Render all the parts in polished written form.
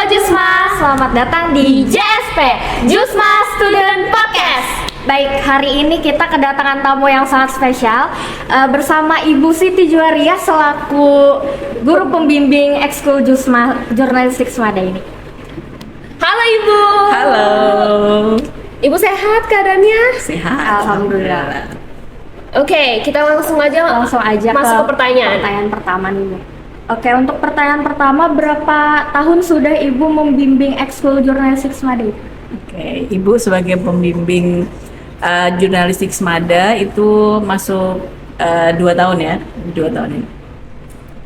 Sobat Jusma, selamat datang di JSP, Jusma Student Podcast. Baik, hari ini kita kedatangan tamu yang sangat spesial bersama Ibu Siti Juwariah selaku guru pembimbing ekskul Jusma Jurnalistik Semada ini. Halo Ibu. Halo. Ibu sehat keadaannya? Sehat. Alhamdulillah. Oke, kita langsung aja masuk ke pertanyaan pertama nih. Oke, untuk pertanyaan pertama, berapa tahun sudah Ibu membimbing ekskul jurnalistik Semada? Oke, Ibu sebagai pembimbing jurnalistik Semada itu masuk 2 tahun ya, 2 tahun ini.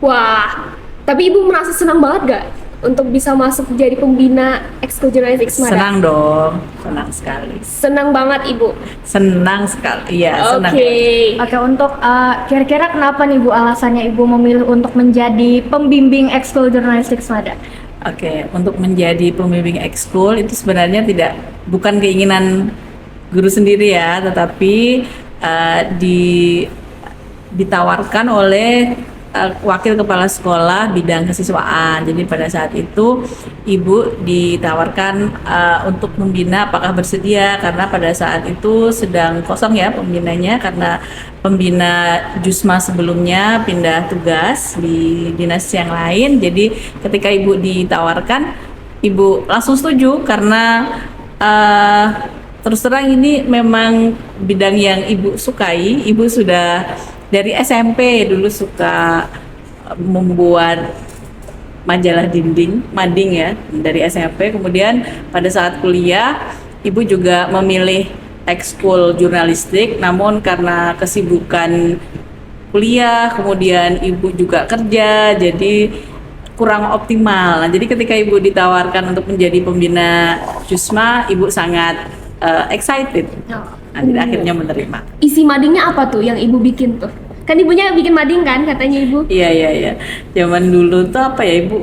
Wah, tapi Ibu merasa senang banget gak untuk bisa masuk jadi pembina ekskul jurnalistik Semada? Senang dong, senang sekali. Senang banget Ibu. Senang sekali, ya. Senang. Oke, untuk kira-kira kenapa nih Bu alasannya Ibu memilih untuk menjadi pembimbing ekskul jurnalistik Semada? Oke, untuk menjadi pembimbing ekskul itu sebenarnya bukan keinginan guru sendiri ya, tetapi ditawarkan oleh wakil kepala sekolah bidang kesiswaan. Jadi pada saat itu Ibu ditawarkan untuk membina, apakah bersedia, karena pada saat itu sedang kosong ya pembinanya karena pembina Jusma sebelumnya pindah tugas di dinas yang lain. Jadi ketika Ibu ditawarkan, Ibu langsung setuju karena terus terang ini memang bidang yang Ibu sukai. Ibu sudah dari SMP dulu suka membuat majalah mading ya, dari SMP. Kemudian pada saat kuliah Ibu juga memilih ekskul jurnalistik, namun karena kesibukan kuliah kemudian Ibu juga kerja, jadi kurang optimal. Nah, jadi ketika Ibu ditawarkan untuk menjadi pembina Jusma, Ibu sangat excited. Nah, jadi akhirnya menerima. Isi madingnya apa tuh yang Ibu bikin tuh? Kan Ibunya bikin mading kan katanya Ibu? Iya. Zaman dulu tuh apa ya Ibu?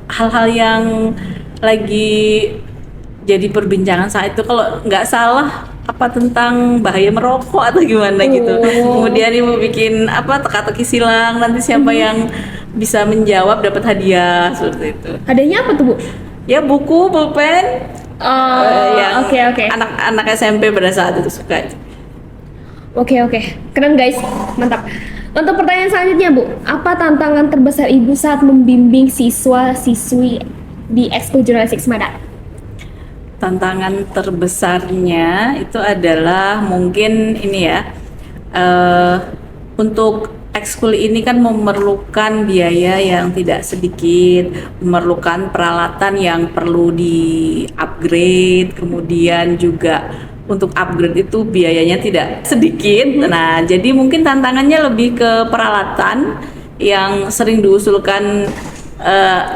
Hal-hal yang lagi jadi perbincangan saat itu, kalau nggak salah apa tentang bahaya merokok atau gimana gitu. Kemudian Ibu bikin apa teka-teki silang, nanti siapa yang bisa menjawab dapat hadiah seperti itu. Hadiahnya apa tuh Bu? Ya buku, pulpen. Yang Oke. anak-anak SMP pada saat itu suka. Oke, keren guys, mantap. Untuk pertanyaan selanjutnya Bu, apa tantangan terbesar Ibu saat membimbing siswa-siswi di ekskul jurnalistik Semada? Tantangan terbesarnya itu adalah mungkin ini ya, untuk ekskul ini kan memerlukan biaya yang tidak sedikit, memerlukan peralatan yang perlu di-upgrade, kemudian juga untuk upgrade itu biayanya tidak sedikit. Nah, jadi mungkin tantangannya lebih ke peralatan yang sering diusulkan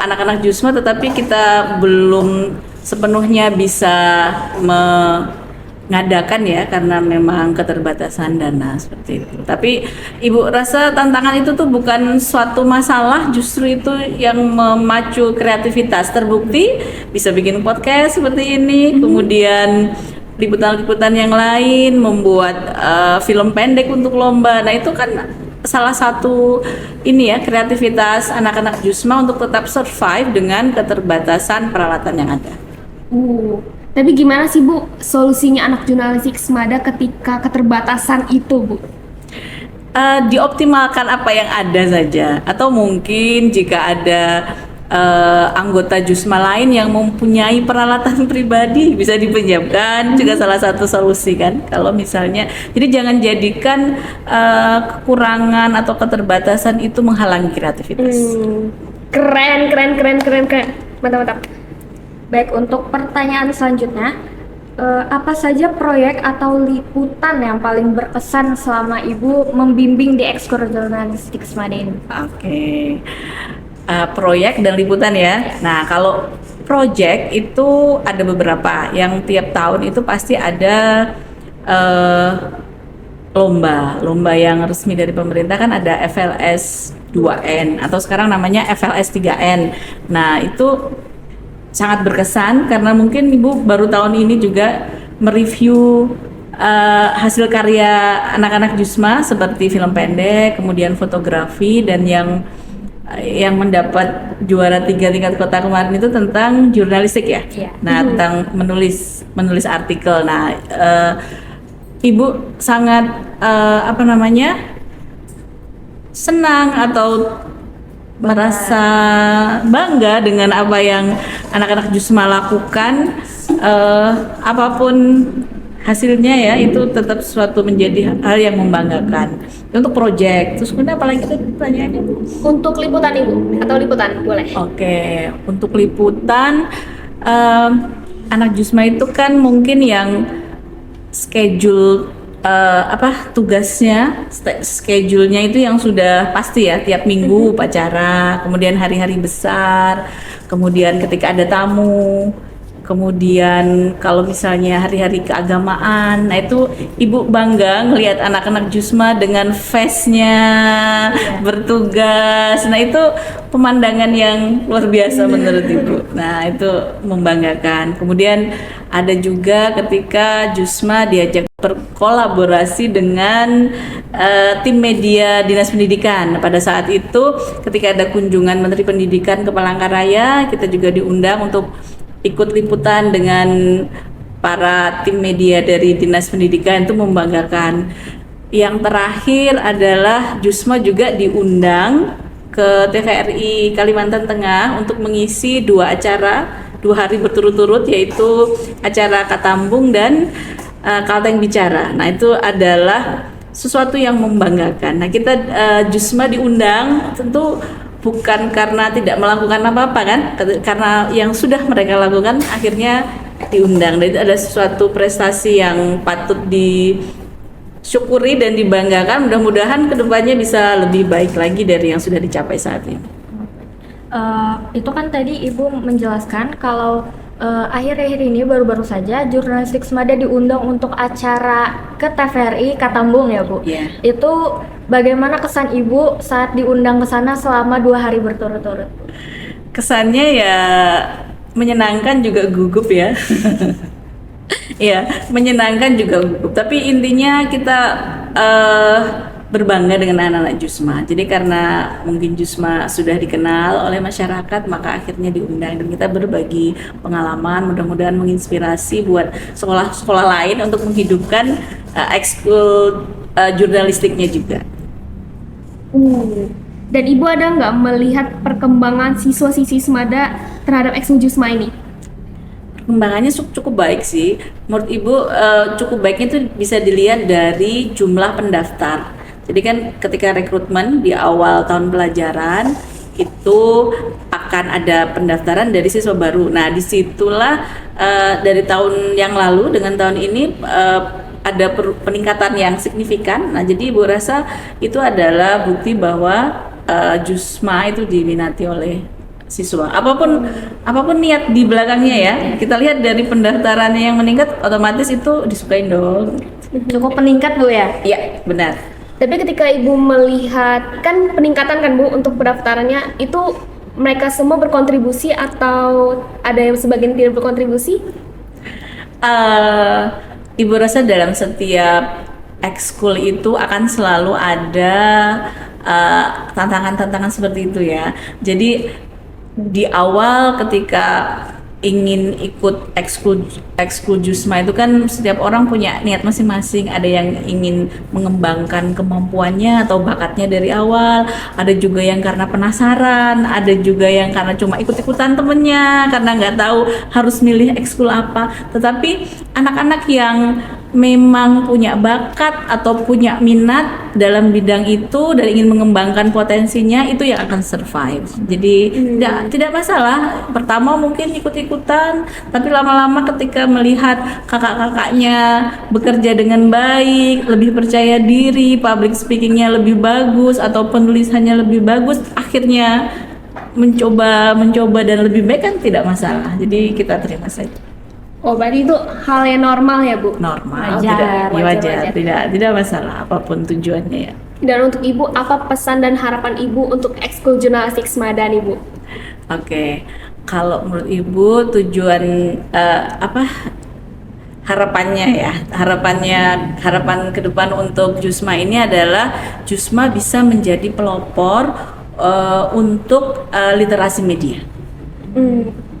anak-anak Jusma, tetapi kita belum sepenuhnya bisa mengadakan ya karena memang keterbatasan dana seperti itu. Tapi Ibu rasa tantangan itu tuh bukan suatu masalah, justru itu yang memacu kreativitas. Terbukti bisa bikin podcast seperti ini, kemudian liputan-liputan yang lain, membuat film pendek untuk lomba. Nah, itu kan salah satu ini ya, kreativitas anak-anak Jusma untuk tetap survive dengan keterbatasan peralatan yang ada. Tapi gimana sih Bu solusinya anak jurnalistik Semada ketika keterbatasan itu Bu? Dioptimalkan apa yang ada saja, atau mungkin jika ada anggota Jusma lain yang mempunyai peralatan pribadi bisa dipinjamkan, juga salah satu solusi kan. Kalau misalnya, jadi jangan jadikan kekurangan atau keterbatasan itu menghalangi kreativitas. Keren. Mantap. Baik, untuk pertanyaan selanjutnya, apa saja proyek atau liputan yang paling berkesan selama Ibu membimbing di ekskul jurnalistik Semada ini? Oke. Proyek dan liputan ya. Nah, kalau proyek itu ada beberapa yang tiap tahun itu pasti ada lomba yang resmi dari pemerintah, kan ada FLS 2N atau sekarang namanya FLS 3N. Nah, itu sangat berkesan karena mungkin Ibu baru tahun ini juga mereview hasil karya anak-anak Jusma seperti film pendek, kemudian fotografi, dan yang yang mendapat juara 3 tingkat kota kemarin itu tentang jurnalistik ya. Iya. Nah, tentang menulis artikel. Nah, Ibu sangat apa namanya? Senang atau merasa bangga dengan apa yang anak-anak Jusma lakukan, apapun hasilnya ya, itu tetap suatu menjadi hal yang membanggakan. Untuk proyek, terus kemudian apalagi itu pertanyaannya Bu? Untuk liputan Ibu atau liputan boleh. Oke, untuk liputan, anak Jusma itu kan mungkin yang schedule tugasnya, schedule-nya itu yang sudah pasti ya, tiap minggu upacara, kemudian hari-hari besar, kemudian ketika ada tamu, kemudian kalau misalnya hari-hari keagamaan. Nah, itu Ibu bangga ngelihat anak-anak Jusma dengan face-nya bertugas. Nah, itu pemandangan yang luar biasa menurut Ibu. Nah, itu membanggakan. Kemudian ada juga ketika Jusma diajak berkolaborasi dengan tim media Dinas Pendidikan. Pada saat itu ketika ada kunjungan Menteri Pendidikan ke Palangkaraya, kita juga diundang untuk ikut liputan dengan para tim media dari Dinas Pendidikan. Itu membanggakan. Yang terakhir adalah Jusma juga diundang ke TVRI Kalimantan Tengah untuk mengisi 2 acara 2 hari berturut-turut, yaitu acara Katambung dan Kalteng Bicara. Nah, itu adalah sesuatu yang membanggakan. Nah, kita Jusma diundang tentu bukan karena tidak melakukan apa-apa kan, karena yang sudah mereka lakukan akhirnya diundang. Dan itu ada sesuatu prestasi yang patut disyukuri dan dibanggakan. Mudah-mudahan kedepannya bisa lebih baik lagi dari yang sudah dicapai saat ini. Itu kan tadi Ibu menjelaskan kalau akhir-akhir ini baru-baru saja Jurnalistik Semada diundang untuk acara ke TVRI Katambung ya Bu. Iya. Itu bagaimana kesan Ibu saat diundang ke sana selama 2 hari berturut-turut? Kesannya ya menyenangkan juga gugup ya. Ya, menyenangkan juga gugup. Tapi intinya kita berbangga dengan anak-anak Jusma. Jadi karena mungkin Jusma sudah dikenal oleh masyarakat, maka akhirnya diundang dan kita berbagi pengalaman. Mudah-mudahan menginspirasi buat sekolah-sekolah lain untuk menghidupkan ekskul jurnalistiknya juga. Dan Ibu ada nggak melihat perkembangan siswa-siswi Semada terhadap ekskul Jusma ini? Perkembangannya cukup baik sih. Menurut Ibu cukup baiknya itu bisa dilihat dari jumlah pendaftar. Jadi kan ketika rekrutmen di awal tahun pelajaran itu akan ada pendaftaran dari siswa baru. Nah, disitulah dari tahun yang lalu dengan tahun ini ada peningkatan yang signifikan. Nah, jadi Ibu rasa itu adalah bukti bahwa Jusma itu diminati oleh siswa. Apapun niat di belakangnya ya. Kita lihat dari pendaftarannya yang meningkat, otomatis itu disukain dong. Cukup meningkat Bu ya? Iya, benar. Tapi ketika Ibu melihat, kan peningkatan kan Bu untuk pendaftarannya, itu mereka semua berkontribusi atau ada yang sebagian tidak berkontribusi? Ibu rasa dalam setiap ekskul itu akan selalu ada tantangan-tantangan seperti itu ya. Jadi di awal ketika ingin ikut ekskul Jusma itu kan setiap orang punya niat masing-masing. Ada yang ingin mengembangkan kemampuannya atau bakatnya dari awal, ada juga yang karena penasaran, ada juga yang karena cuma ikut-ikutan temennya karena nggak tahu harus milih ekskul apa. Tetapi anak-anak yang memang punya bakat atau punya minat dalam bidang itu dan ingin mengembangkan potensinya, itu yang akan survive. Jadi tidak masalah. Pertama mungkin ikut-ikutan, tapi lama-lama ketika melihat kakak-kakaknya bekerja dengan baik, lebih percaya diri, public speakingnya lebih bagus atau penulisannya lebih bagus, akhirnya mencoba dan lebih baik, kan tidak masalah. Jadi kita terima saja. Oh, berarti itu hal yang normal ya Bu? Normal, Wajar, wajar. Tidak masalah apapun tujuannya ya. Dan untuk Ibu, apa pesan dan harapan Ibu untuk ekskul jurnalistik Semada nih Bu? Oke, kalau menurut Ibu tujuan harapan ke depan untuk Jusma ini adalah Jusma bisa menjadi pelopor untuk literasi media.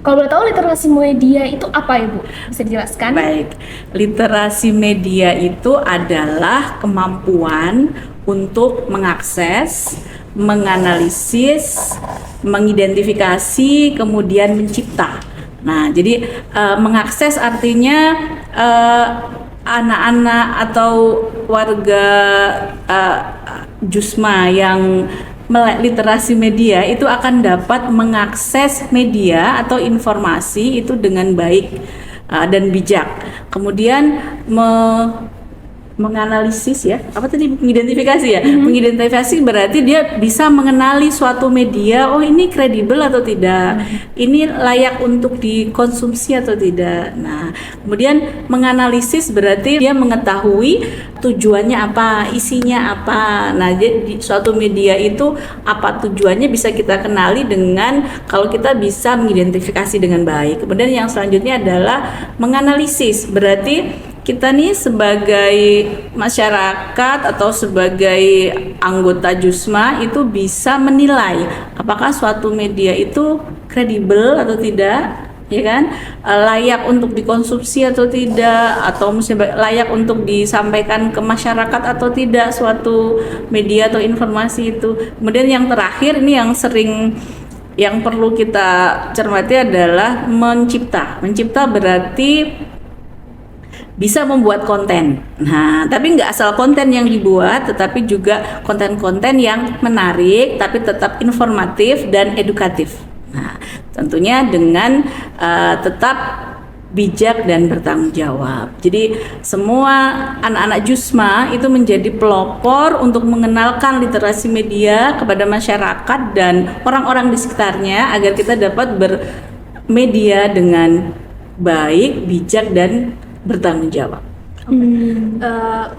Kalau boleh tahu literasi media itu apa ya Bu? Bisa dijelaskan? Baik, literasi media itu adalah kemampuan untuk mengakses, menganalisis, mengidentifikasi, kemudian mencipta. Nah, jadi mengakses artinya anak-anak atau warga Jusma yang melek literasi media itu akan dapat mengakses media atau informasi itu dengan baik dan bijak. Kemudian menganalisis ya, apa tadi, mengidentifikasi ya. Mengidentifikasi berarti dia bisa mengenali suatu media, oh ini kredibel atau tidak, ini layak untuk dikonsumsi atau tidak. Nah, kemudian menganalisis berarti dia mengetahui tujuannya apa, isinya apa. Nah, jadi suatu media itu apa tujuannya bisa kita kenali dengan kalau kita bisa mengidentifikasi dengan baik. Kemudian yang selanjutnya adalah menganalisis, berarti kita nih sebagai masyarakat atau sebagai anggota Jusma itu bisa menilai apakah suatu media itu kredibel atau tidak, ya kan, layak untuk dikonsumsi atau tidak, atau layak untuk disampaikan ke masyarakat atau tidak suatu media atau informasi itu. Kemudian yang terakhir ini yang perlu kita cermati adalah mencipta. Mencipta berarti bisa membuat konten. Nah, tapi nggak asal konten yang dibuat, tetapi juga konten-konten yang menarik, tapi tetap informatif dan edukatif. Nah, tentunya dengan tetap bijak dan bertanggung jawab. Jadi semua anak-anak Jusma itu menjadi pelopor untuk mengenalkan literasi media kepada masyarakat dan orang-orang di sekitarnya agar kita dapat bermedia dengan baik, bijak dan bertanggung jawab.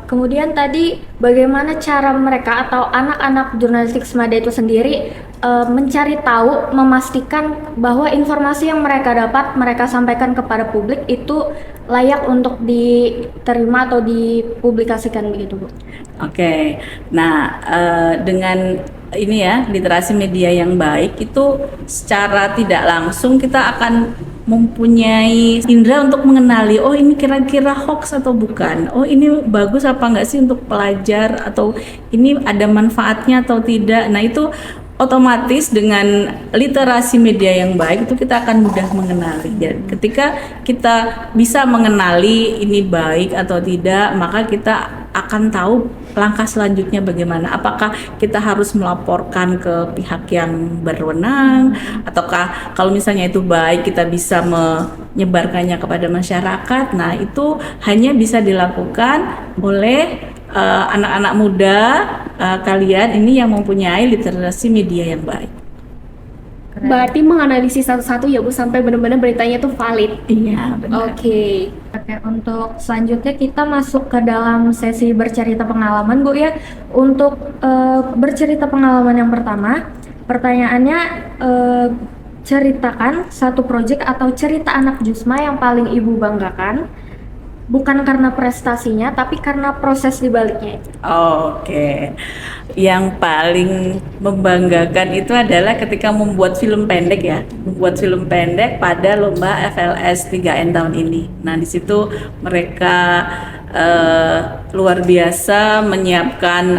Kemudian tadi bagaimana cara mereka atau anak-anak jurnalistik Semada itu sendiri mencari tahu, memastikan bahwa informasi yang mereka dapat mereka sampaikan kepada publik itu layak untuk diterima atau dipublikasikan begitu, Bu? Oke, nah dengan ini ya, literasi media yang baik itu secara tidak langsung kita akan mempunyai indera untuk mengenali, oh ini kira-kira hoax atau bukan, oh ini bagus apa enggak sih untuk pelajar, atau ini ada manfaatnya atau tidak. Nah, itu otomatis dengan literasi media yang baik itu kita akan mudah mengenali. Jadi, ketika kita bisa mengenali ini baik atau tidak, maka kita akan tahu langkah selanjutnya bagaimana. Apakah kita harus melaporkan ke pihak yang berwenang, ataukah kalau misalnya itu baik kita bisa menyebarkannya kepada masyarakat. Nah, itu hanya bisa dilakukan oleh anak-anak muda kalian ini yang mempunyai literasi media yang baik. Berarti menganalisis satu-satu ya Bu sampai benar-benar beritanya itu valid. Iya, benar. Oke. Oke, untuk selanjutnya kita masuk ke dalam sesi bercerita pengalaman, Bu ya. Untuk bercerita pengalaman yang pertama, pertanyaannya ceritakan satu proyek atau cerita anak Jusma yang paling Ibu banggakan. Bukan karena prestasinya, tapi karena proses dibaliknya. Oke. Yang paling membanggakan itu adalah ketika membuat film pendek ya. Membuat film pendek pada lomba FLS 3N tahun ini. Nah, di situ mereka luar biasa menyiapkan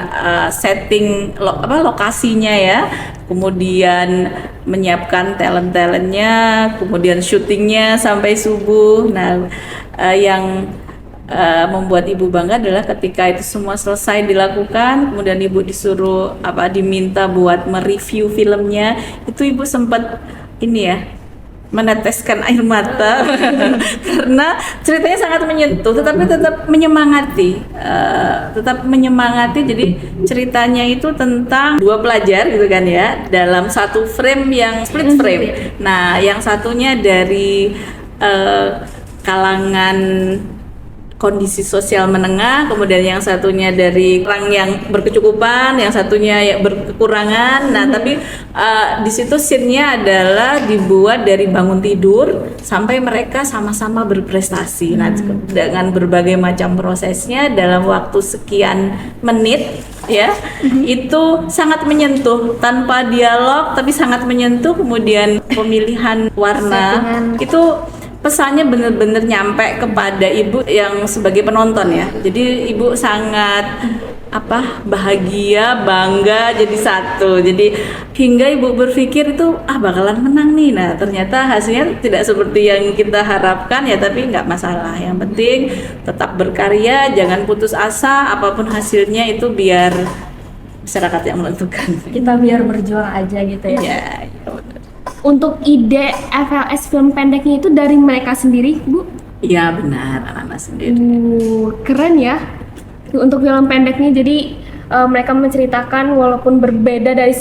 setting lokasinya ya. Kemudian menyiapkan talent-talentnya, kemudian syutingnya sampai subuh. Nah, yang membuat Ibu bangga adalah ketika itu semua selesai dilakukan, kemudian Ibu disuruh diminta buat mereview filmnya, itu Ibu sempat ini ya, meneteskan air mata karena ceritanya sangat menyentuh, tetapi tetap menyemangati. Jadi ceritanya itu tentang dua pelajar gitu kan ya, dalam satu frame yang split frame. Nah, yang satunya dari kalangan kondisi sosial menengah, kemudian yang satunya dari orang yang berkecukupan, yang satunya ya berkekurangan. Nah, tapi di situ scene-nya adalah dibuat dari bangun tidur sampai mereka sama-sama berprestasi. Nah, dengan berbagai macam prosesnya dalam waktu sekian menit ya, itu sangat menyentuh tanpa dialog tapi sangat menyentuh. Kemudian pemilihan warna itu pesannya benar-benar nyampe kepada ibu yang sebagai penonton ya. Jadi ibu sangat bahagia, bangga jadi satu. Jadi hingga ibu berpikir itu bakalan menang nih. Nah, ternyata hasilnya tidak seperti yang kita harapkan ya, tapi nggak masalah. Yang penting tetap berkarya, jangan putus asa, apapun hasilnya itu biar masyarakat yang menentukan. Kita biar berjuang aja gitu ya. Ya, benar. Untuk ide FLS film pendeknya itu dari mereka sendiri, Bu? Iya benar, anak-anak sendiri. Keren ya. Untuk film pendeknya jadi mereka menceritakan walaupun berbeda dari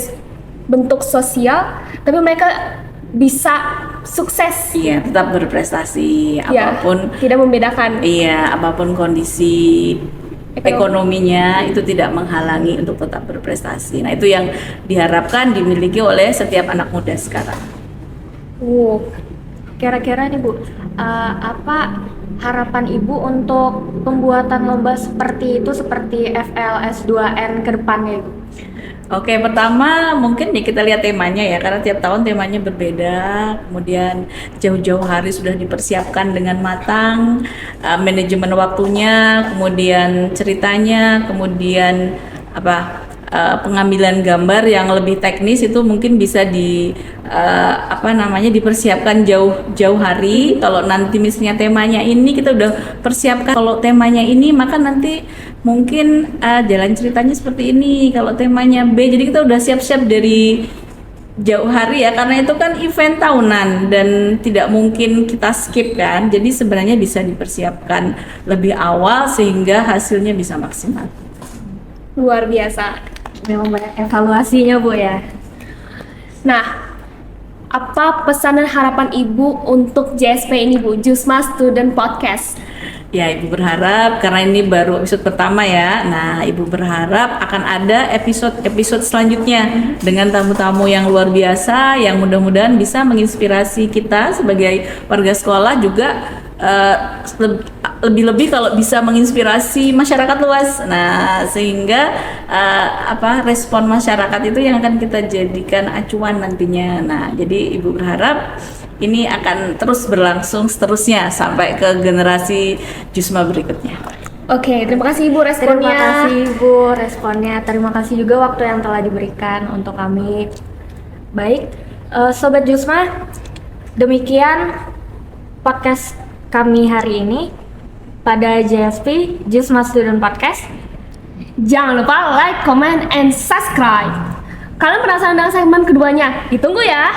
bentuk sosial, tapi mereka bisa sukses. Iya, tetap berprestasi apapun. Tidak membedakan. Iya, apapun kondisi ekonominya itu tidak menghalangi untuk tetap berprestasi. Nah, itu yang diharapkan dimiliki oleh setiap anak muda sekarang. Kira-kira nih Bu, apa harapan Ibu untuk pembuatan lomba seperti itu, seperti FLS 2N ke depannya Ibu? Oke, pertama mungkin ya kita lihat temanya ya, karena tiap tahun temanya berbeda. Kemudian jauh-jauh hari sudah dipersiapkan dengan matang, manajemen waktunya, kemudian ceritanya, kemudian pengambilan gambar yang lebih teknis itu mungkin bisa dipersiapkan jauh-jauh hari. Kalau nanti misalnya temanya ini kita udah persiapkan, kalau temanya ini maka nanti mungkin jalan ceritanya seperti ini, kalau temanya B, jadi kita udah siap-siap dari jauh hari ya, karena itu kan event tahunan dan tidak mungkin kita skip kan. Jadi sebenarnya bisa dipersiapkan lebih awal sehingga hasilnya bisa maksimal. Luar biasa. Memang banyak evaluasinya Bu ya. Nah, apa pesan dan harapan Ibu untuk JSP ini Bu, Jusma Student Podcast? Ya, Ibu berharap karena ini baru episode pertama ya. Nah, Ibu berharap akan ada episode selanjutnya dengan tamu-tamu yang luar biasa yang mudah-mudahan bisa menginspirasi kita sebagai warga sekolah, juga lebih-lebih kalau bisa menginspirasi masyarakat luas. Nah, sehingga respon masyarakat itu yang akan kita jadikan acuan nantinya. Nah, jadi Ibu berharap ini akan terus berlangsung seterusnya sampai ke generasi Jusma berikutnya. Oke, terima kasih Ibu responnya. Terima kasih Bu responnya. Terima kasih juga waktu yang telah diberikan untuk kami. Baik, Sobat Jusma, demikian podcast kami hari ini pada JSP Jusma Student Podcast. Jangan lupa like, comment, and subscribe. Kalian penasaran dengan segmen keduanya? Ditunggu ya.